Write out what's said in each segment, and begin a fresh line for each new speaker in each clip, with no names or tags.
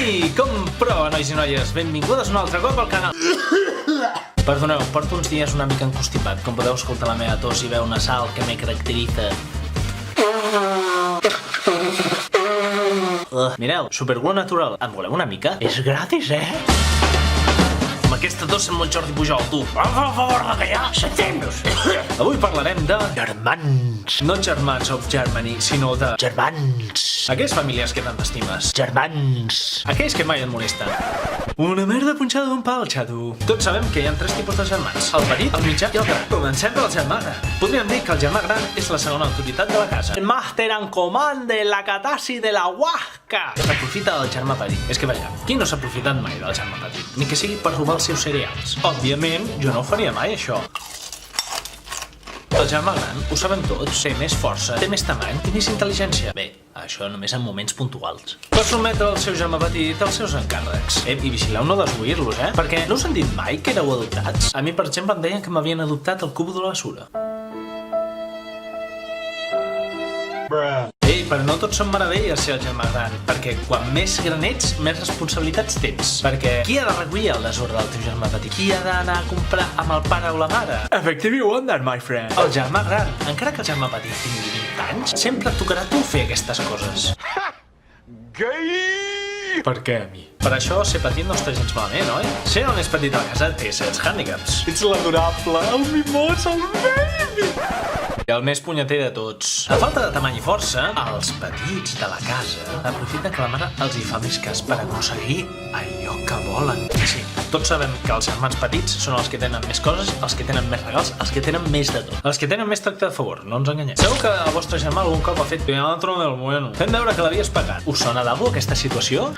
Ei, com prova, nois i noies? Benvingudes un altre cop al canal. Perdoneu, porto uns dies una mica encostipat. Com podeu escoltar la meva tos i veu nasal que me caracteritza. Mireu, Superglue natural. En voleu una mica? És gratis, Amb aquesta tos sembla el Jordi Pujol, tu. Em fa el favor de callar, sentem-nos. Avui parlarem de... germans. No germans of Germany, sinó de... germans. Aquelles famílies que tant t'estimes. Germans. Aquells que mai et molesten. Una merda punxada d'un pal, xato. Tots sabem que hi ha 3 tipus de germans. El petit, el mitjà i el gran. Comencem pel germà gran. Podríem dir que el germà gran és la segona autoritat de la casa. El màster en comanda, la catasi de la huasca. S'aprofita del germà petit. És que veiem, qui no s'ha aprofitat mai del germà petit? Ni que sigui per robar els seus cereals. Òbviament, jo no ho faria mai, això. El germà gran, ho sabem tots, té més força, té més tamany, té més intel·ligència. Bé, això només en moments puntuals. Per sotmetre el seu germà petit als seus encàrrecs. I vigileu no desoir-los, Perquè no us han dit mai que éreu adoptats? A mi, per exemple, em deien que m'havien adoptat el cubo de la basura. Ei, però no tots són meravelles ser el germà gran, perquè quan més gran ets, més responsabilitats tens. Perquè qui ha de recollir el desordre del teu germà petit? Qui ha d'anar a comprar amb el pare o la mare? Effective wonder, my friend. El germà gran, encara que el germà petit tingui 20 anys, sempre et tocarà a tu fer aquestes coses. Gay! Per què a mi? Per això ser petit no està gens malament, oi? Ser el més petit a la casa té certs hàndicaps. Ets l'adorable, el mimós, el baby! I el més punyeter de tots. A falta de tamany i força, els petits de la casa aprofiten que la mare els hi fa més cas per aconseguir allò que volen. Sí, tots sabem que els germans petits són els que tenen més coses, els que tenen més regals, els que tenen més de tot. Els que tenen més tracte de favor, no ens enganyem. Segur que el vostre germà algun cop ha fet teatro del bueno, fent veure que l'havies pagat. Us sona d'algú aquesta situació?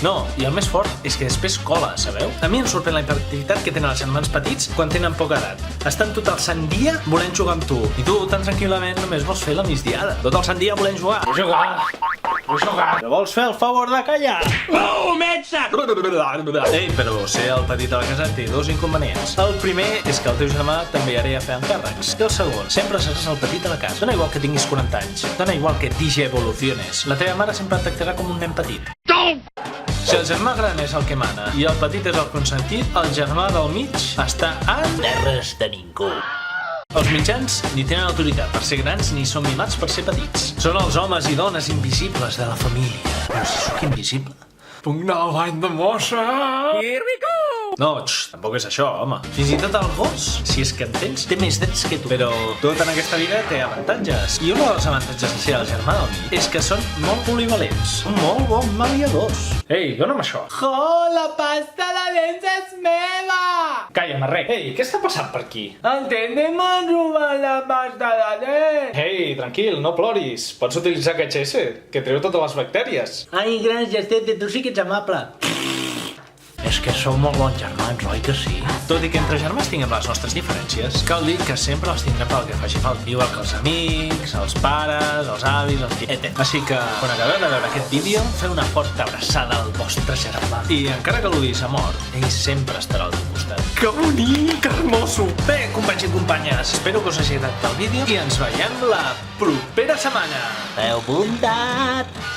No, i el més fort és que després cola, sabeu? A mi em sorprèn la hiperactivitat que tenen els germans petits quan tenen poca edat. Estan tot el sant dia volent jugar amb tu. I tu, tan tranquil·lament, només vols fer la migdiada. Tot el sant dia volent jugar. Vull jugar. Però vols fer el favor de callar. Oh, metge! Ei, però ser el petit a la casa té 2 inconvenients. El primer és que el teu germà també ara ja fer encàrrecs. I el segon, sempre seràs el petit a la casa. Dona igual que tinguis 40 anys. Dona igual que digievoluciones. La teva mare sempre et tractarà com un nen petit. Si el germà gran és el que mana i el petit és el consentit, el germà del mig està en terres de ningú. Els mitjans ni tenen autoritat per ser grans ni són mimats per ser petits. Són els homes i dones invisibles de la família. Però si sóc invisible? Puc anar al bany de mossa! Here we go! No, tampoc és això, home. Fins i tot el gos, si és que en tens, té més drets que tu. Però tot en aquesta vida té avantatges. I un dels avantatges de ser el germà del mig és que són molt polivalents. Són molt bons maliadors. Ei, dona'm això. Oh, la pasta de dents és meva! Calla, marrec. Ei, què està passant per aquí? Entende, m'han robat la pasta de dents. Ei, tranquil, no ploris. Pots utilitzar KHS, que treu totes les bactèries. Ai, gràcies, tete, tu sí que ets amable. És que sou molt bons germans, oi que sí? Tot i que entre germans tinguem les nostres diferències, cal dir que sempre els tindrem pel que faci falta. Igual que els amics, els pares, els avis, els etc. Així que, quan acabeu de veure aquest vídeo, feu una forta abraçada al vostre germà. I encara que l'odiis a mort, ell sempre estarà al teu costat. Que bonic, que hermoso! Bé, companys i companyes, espero que us hagi agradat el vídeo i ens veiem la propera setmana. Heu apuntat!